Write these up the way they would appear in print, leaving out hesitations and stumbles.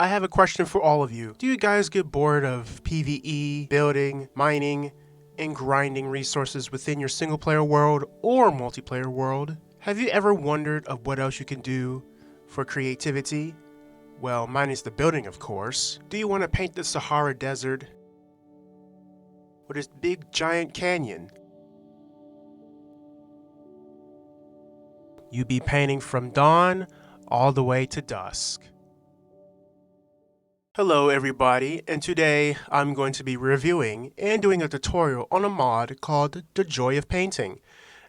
I have a question for all of you. Do you guys get bored of PvE, building, mining, and grinding resources within your single player world or multiplayer world? Have you ever wondered of what else you can do for creativity? Well, minus the building, of course. Do you want to paint the Sahara Desert? Or this big giant canyon? You be painting from dawn all the way to dusk. Hello everybody, and today I'm going to be reviewing and doing a tutorial on a mod called The Joy of Painting.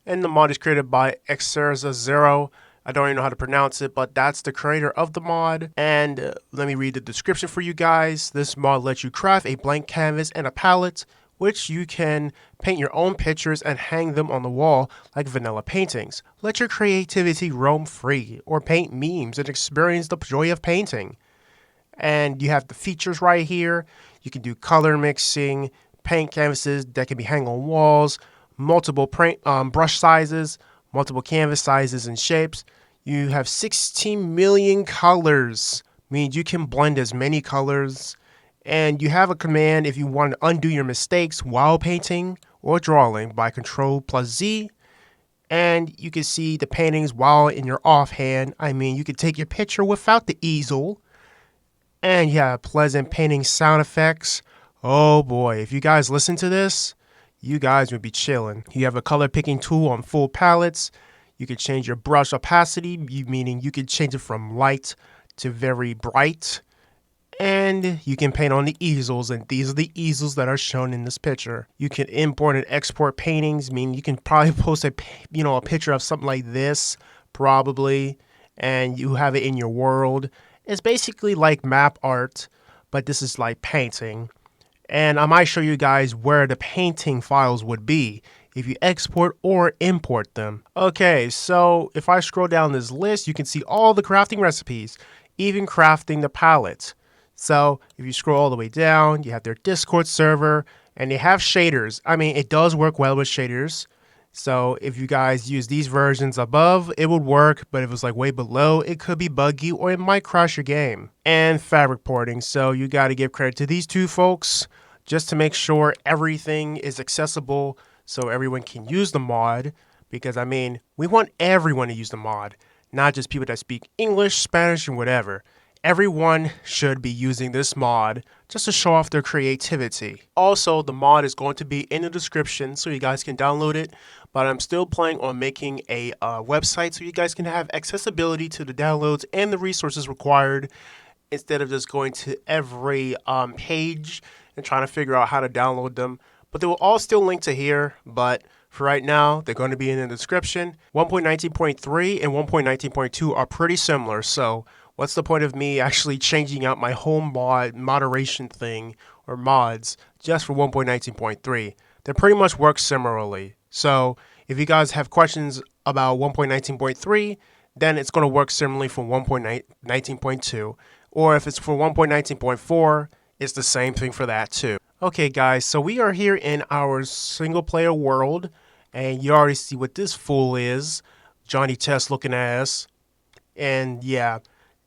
And the mod is created by Xerza0. I don't even know how to pronounce it, but that's the creator of the mod. And let me read the description for you guys. This mod lets you craft a blank canvas and a palette, which you can paint your own pictures and hang them on the wall like vanilla paintings. Let your creativity roam free, or paint memes and experience the joy of painting. And you have the features right here. You can do color mixing, paint canvases that can be hung on walls, multiple brush sizes, multiple canvas sizes and shapes. You have 16 million colors, means you can blend as many colors. And you have a command if you want to undo your mistakes while painting or drawing by Ctrl+Z. And you can see the paintings while in your offhand. I mean, you can take your picture without the easel. And you have pleasant painting sound effects. Oh boy, if you guys listen to this, you guys would be chilling. You have a color picking tool on full palettes. You can change your brush opacity, meaning you can change it from light to very bright. And you can paint on the easels, and these are the easels that are shown in this picture. You can import and export paintings, meaning you can probably post a picture of something like this, probably, and you have it in your world. It's basically like map art, but this is like painting. And I might show you guys where the painting files would be if you export or import them. Okay, so if I scroll down this list, you can see all the crafting recipes, even crafting the palette. So if you scroll all the way down, you have their Discord server, and they have shaders. I mean, it does work well with shaders. So if you guys use these versions above, it would work, but if it was like way below, it could be buggy or it might crash your game. And fabric porting, so you got to give credit to these two folks just to make sure everything is accessible so everyone can use the mod, because I mean, we want everyone to use the mod, not just people that speak English, Spanish, and whatever. Everyone should be using this mod just to show off their creativity. Also, the mod is going to be in the description so you guys can download it, but I'm still planning on making a website so you guys can have accessibility to the downloads and the resources required instead of just going to every page and trying to figure out how to download them. But they will all still link to here, but for right now, they're going to be in the description. 1.19.3 and 1.19.2 are pretty similar, so what's the point of me actually changing out my home moderation thing or mods just for 1.19.3? They pretty much work similarly. So if you guys have questions about 1.19.3, then it's going to work similarly for 1.19.2. Or if it's for 1.19.4, it's the same thing for that too. Okay guys, so we are here in our single player world, and you already see what this fool is. Johnny Test looking ass. And yeah,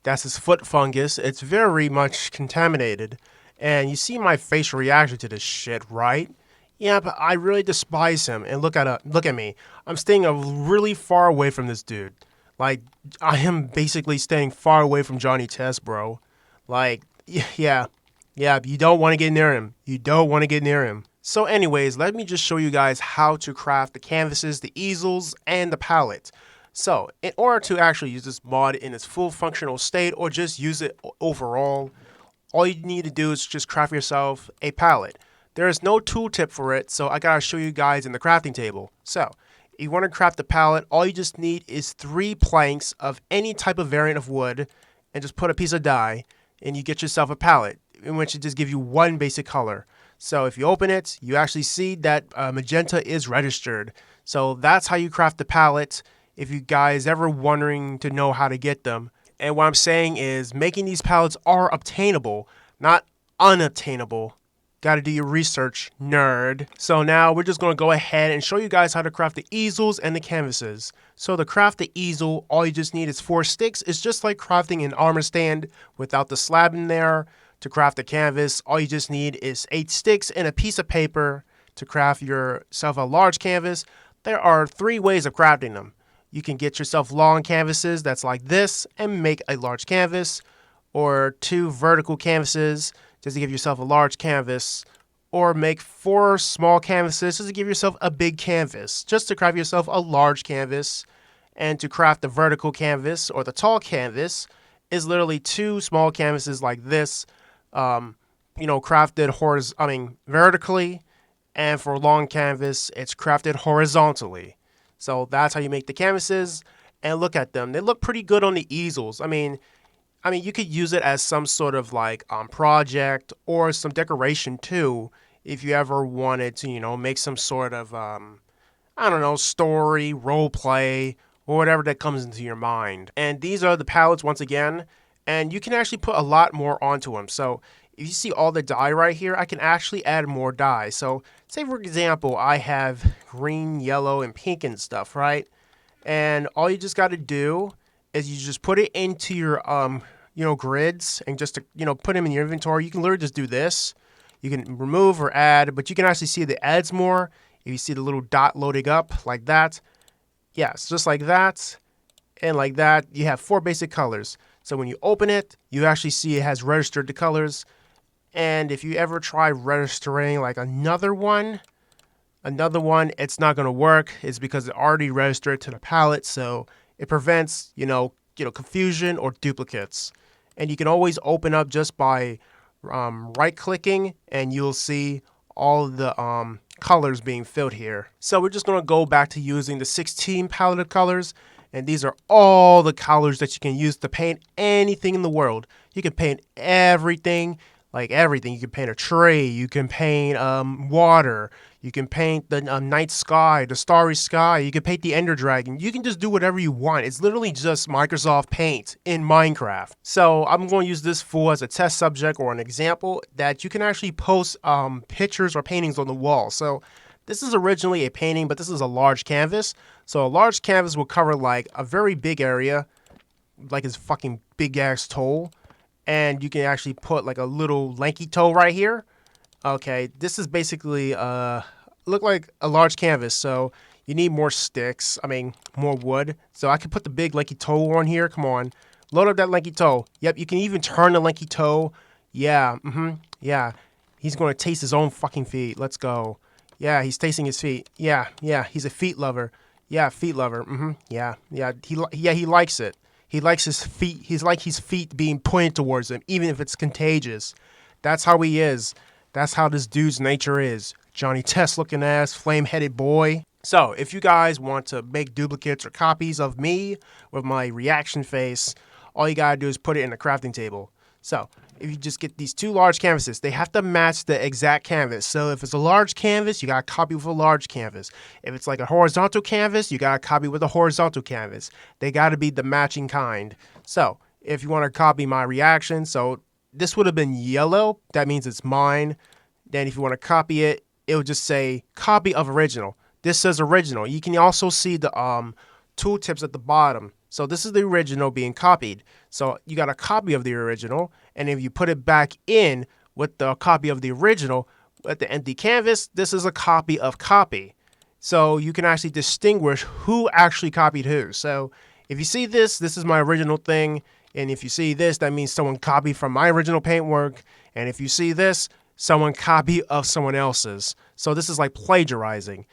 that's his foot fungus. It's very much contaminated. And you see my facial reaction to this shit, right? Yeah, but I really despise him. And look at me. I'm staying really far away from this dude. Like, I am basically staying far away from Johnny Test, bro. Like, yeah, you don't want to get near him. You don't want to get near him. So anyways, let me just show you guys how to craft the canvases, the easels, and the palette. So, in order to actually use this mod in its full functional state or just use it overall, all you need to do is just craft yourself a palette. There is no tooltip for it, so I gotta show you guys in the crafting table. So, if you want to craft a palette, all you just need is 3 planks of any type of variant of wood and just put a piece of dye, and you get yourself a palette, in which it just gives you one basic color. So if you open it, you actually see that magenta is registered. So that's how you craft the palette if you guys ever wondering to know how to get them. And what I'm saying is making these palettes are obtainable, not unobtainable. Gotta do your research, nerd. So now we're just gonna go ahead and show you guys how to craft the easels and the canvases. So to craft the easel, all you just need is 4 sticks. It's just like crafting an armor stand without the slab in there. To craft the canvas, all you just need is 8 sticks and a piece of paper. To craft yourself a large canvas, there are 3 ways of crafting them. You can get yourself long canvases that's like this and make a large canvas, or 2 vertical canvases just to give yourself a large canvas, or make 4 small canvases just to give yourself a big canvas, just to craft yourself a large canvas. And to craft the vertical canvas or the tall canvas is literally 2 small canvases like this, crafted vertically, and for long canvas, it's crafted horizontally. So that's how you make the canvases, and look at them. They look pretty good on the easels. I mean, you could use it as some sort of like project or some decoration too, if you ever wanted to, make some sort of story, role play, or whatever that comes into your mind. And these are the palettes once again, and you can actually put a lot more onto them. So if you see all the dye right here, I can actually add more dye. So say for example, I have green, yellow, and pink and stuff, right? And all you just got to do is you just put it into your grids, and just to put them in your inventory. You can literally just do this. You can remove or add, but you can actually see the adds more if you see the little dot loading up like that. Yes, just like that and like that. You have 4 basic colors. So when you open it, you actually see it has registered the colors. And if you ever try registering like another one, it's not going to work. It's because it already registered to the palette, so it prevents confusion or duplicates. And you can always open up just by right-clicking, and you'll see all the colors being filled here. So we're just going to go back to using the 16 palette of colors, and these are all the colors that you can use to paint anything in the world. You can paint everything. Like everything. You can paint a tree, you can paint water, you can paint the night sky, the starry sky, you can paint the Ender Dragon. You can just do whatever you want. It's literally just Microsoft Paint in Minecraft. So I'm going to use this fool as a test subject or an example that you can actually post pictures or paintings on the wall. So this is originally a painting, but this is a large canvas. So a large canvas will cover like a very big area, like his fucking big ass toe. And you can actually put like a little lanky toe right here. Okay, this is basically look like a large canvas, so you need more sticks. More wood. So I can put the big lanky toe on here. Come on, load up that lanky toe. Yep, you can even turn the lanky toe. Yeah, yeah. He's gonna taste his own fucking feet. Let's go. Yeah, he's tasting his feet. Yeah, he's a feet lover. Yeah, feet lover. Yeah. He likes it. He likes his feet. He's like his feet being pointed towards him, even if it's contagious. That's how he is. That's how this dude's nature is. Johnny Test looking ass, flame-headed boy. So, if you guys want to make duplicates or copies of me with my reaction face, all you gotta do is put it in a crafting table. So, if you just get these 2 large canvases, they have to match the exact canvas. So if it's a large canvas, you got to copy with a large canvas. If it's like a horizontal canvas, you got to copy with a horizontal canvas. They got to be the matching kind. So if you want to copy my reaction, so this would have been yellow. That means it's mine. Then if you want to copy it, it will just say copy of original. This says original. You can also see the tooltips at the bottom. So this is the original being copied. So you got a copy of the original, and if you put it back in with the copy of the original at the empty canvas, this is a copy of copy. So you can actually distinguish who actually copied who. So if you see this, this is my original thing, and if you see this, that means someone copied from my original paintwork, and if you see this, someone copied of someone else's. So this is like plagiarizing.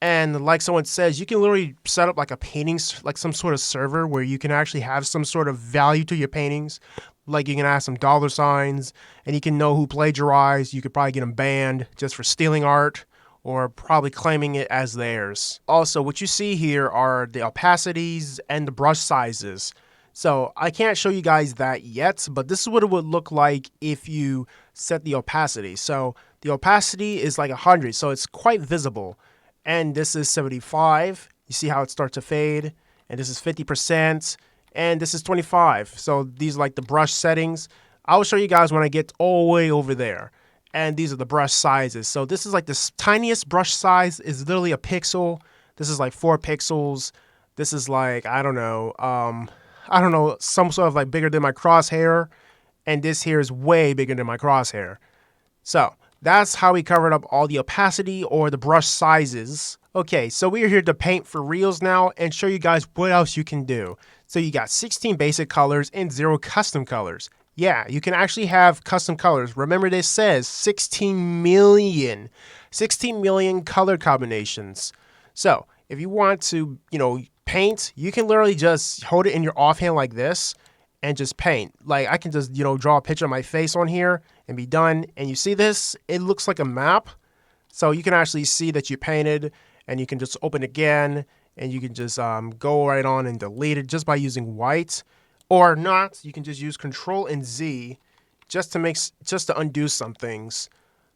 And like someone says, you can literally set up like a paintings, like some sort of server where you can actually have some sort of value to your paintings. Like you can add some dollar signs, and you can know who plagiarized. You could probably get them banned just for stealing art or probably claiming it as theirs. Also, what you see here are the opacities and the brush sizes. So I can't show you guys that yet, but this is what it would look like if you set the opacity. So the opacity is like 100, so it's quite visible. And this is 75. You see how it starts to fade. And this is 50%. And this is 25. So these are like the brush settings. I'll show you guys when I get all the way over there. and these are the brush sizes. So this is like the tiniest brush size is literally a pixel. This is like 4 pixels. This is like, I don't know, some sort of like bigger than my crosshair. And this here is way bigger than my crosshair. So that's how we covered up all the opacity or the brush sizes. Okay, so we're here to paint for reals now and show you guys what else you can do. So you got 16 basic colors and 0 custom colors. Yeah, you can actually have custom colors. Remember, this says 16 million color combinations. So if you want to, paint, you can literally just hold it in your offhand like this and just paint. Like I can just, draw a picture of my face on here and be done. And you see this? It looks like a map. So you can actually see that you painted, and you can just open again, and you can just go right on and delete it just by using white. Or not, you can just use Control and Z just to undo some things.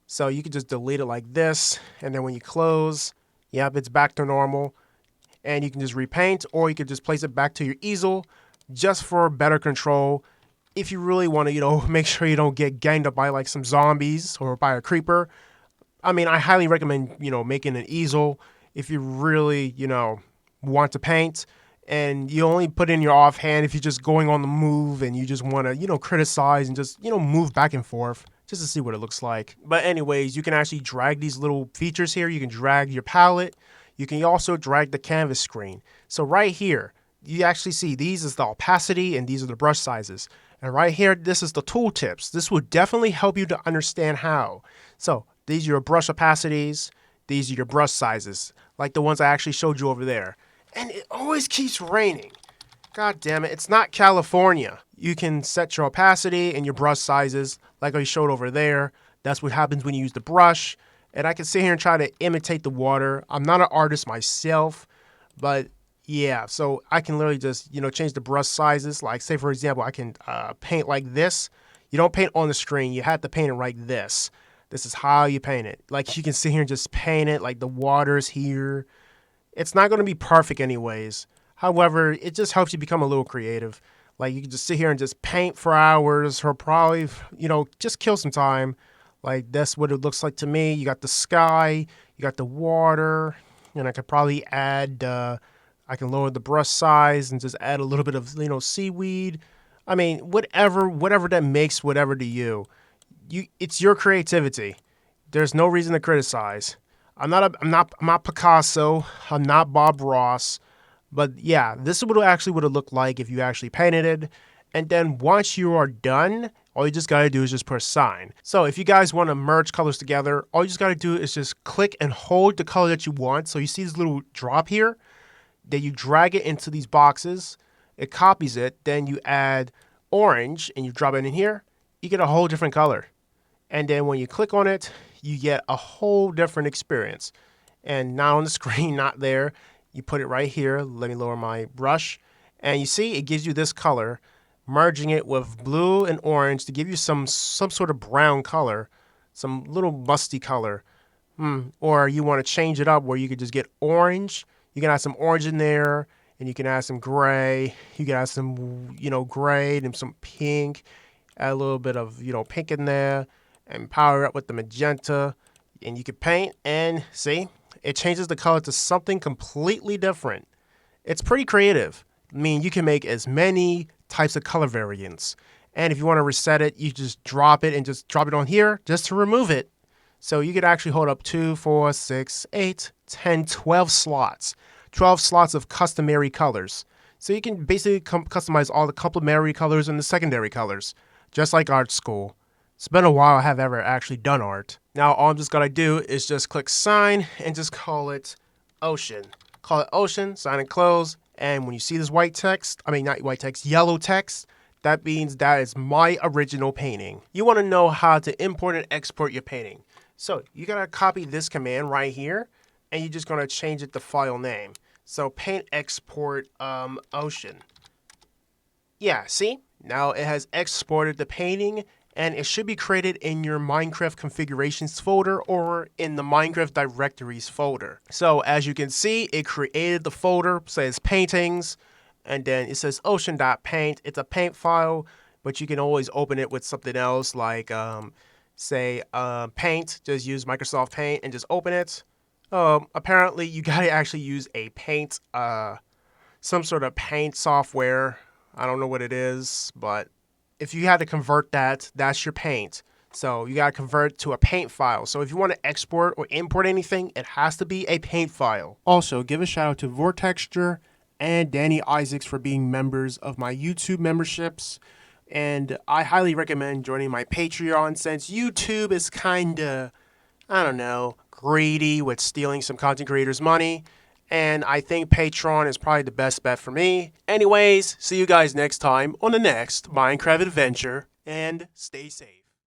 So you can just delete it like this, and then when you close, yep, it's back to normal. And you can just repaint, or you can just place it back to your easel just for better control. If you really want to, make sure you don't get ganged up by like some zombies or by a creeper. I mean, I highly recommend, making an easel if you really, want to paint. And you only put in your offhand if you're just going on the move and you just want to, criticize and just, move back and forth just to see what it looks like. But anyways, you can actually drag these little features here. You can drag your palette. You can also drag the canvas screen. So right here, you actually see these is the opacity and these are the brush sizes. And right here, this is the tooltips. This will definitely help you to understand how. So these are your brush opacities. These are your brush sizes, like the ones I actually showed you over there. And it always keeps raining. God damn it, it's not California. You can set your opacity and your brush sizes like I showed over there. That's what happens when you use the brush. And I can sit here and try to imitate the water. I'm not an artist myself, but yeah, so I can literally just, change the brush sizes. Like say, for example, I can paint like this. You don't paint on the screen. You have to paint it like this. This is how you paint it. Like you can sit here and just paint it like the water's here. It's not going to be perfect anyways. However, it just helps you become a little creative. Like you can just sit here and just paint for hours or probably, just kill some time. Like that's what it looks like to me. You got the sky, you got the water, and I could probably add, I can lower the brush size and just add a little bit of, seaweed. I mean, whatever that makes whatever to you. It's your creativity. There's no reason to criticize. I'm not Picasso. I'm not Bob Ross. But yeah, this is what it would have looked like if you actually painted it. And then once you are done, all you just got to do is just press sign. So if you guys want to merge colors together, all you just got to do is just click and hold the color that you want. So you see this little drop here, then you drag it into these boxes. It copies it. Then you add orange and you drop it in here. You get a whole different color. And then when you click on it, you get a whole different experience. And not on the screen, not there. You put it right here. Let me lower my brush. And you see it gives you this color, merging it with blue and orange to give you some sort of brown color, some little musty color. Or you want to change it up where you could just get orange. You can add some orange in there, and you can add some gray. You can add some, gray and some pink. Add a little bit of, pink in there. And power it up with the magenta, and you can paint, and see, it changes the color to something completely different. It's pretty creative. I mean, you can make as many types of color variants, and if you want to reset it, you just drop it and just drop it on here just to remove it. So you could actually hold up 2, 4, 6, 8, 10, 12 slots. 12 slots of customary colors. So you can basically customize all the complementary colors and the secondary colors, just like art school. It's been a while I have ever actually done art. Now all I'm just gonna do is just click sign and just call it ocean. Call it ocean, sign and close. And when you see this white text, not white text, yellow text, that means that is my original painting. You wanna know how to import and export your painting. So you gotta copy this command right here, and you're just gonna change it to file name. So paint export ocean. Yeah, see? Now it has exported the painting, and it should be created in your Minecraft configurations folder or in the Minecraft directories folder. So as you can see, it created the folder, says paintings, and then it says ocean.paint. It's a paint file, but you can always open it with something else like, say Paint, just use Microsoft Paint and just open it. Apparently you gotta actually use a Paint, some sort of Paint software. I don't know what it is, but if you had to convert that, that's your Paint. So you gotta convert it to a Paint file. So if you want to export or import anything, it has to be a Paint file. Also, give a shout out to Vortexture and Danny Isaacs for being members of my YouTube memberships. And I highly recommend joining my Patreon since YouTube is kinda, I don't know, greedy with stealing some content creators' money. And I think Patreon is probably the best bet for me. Anyways, see you guys next time on the next Minecraft adventure, and stay safe.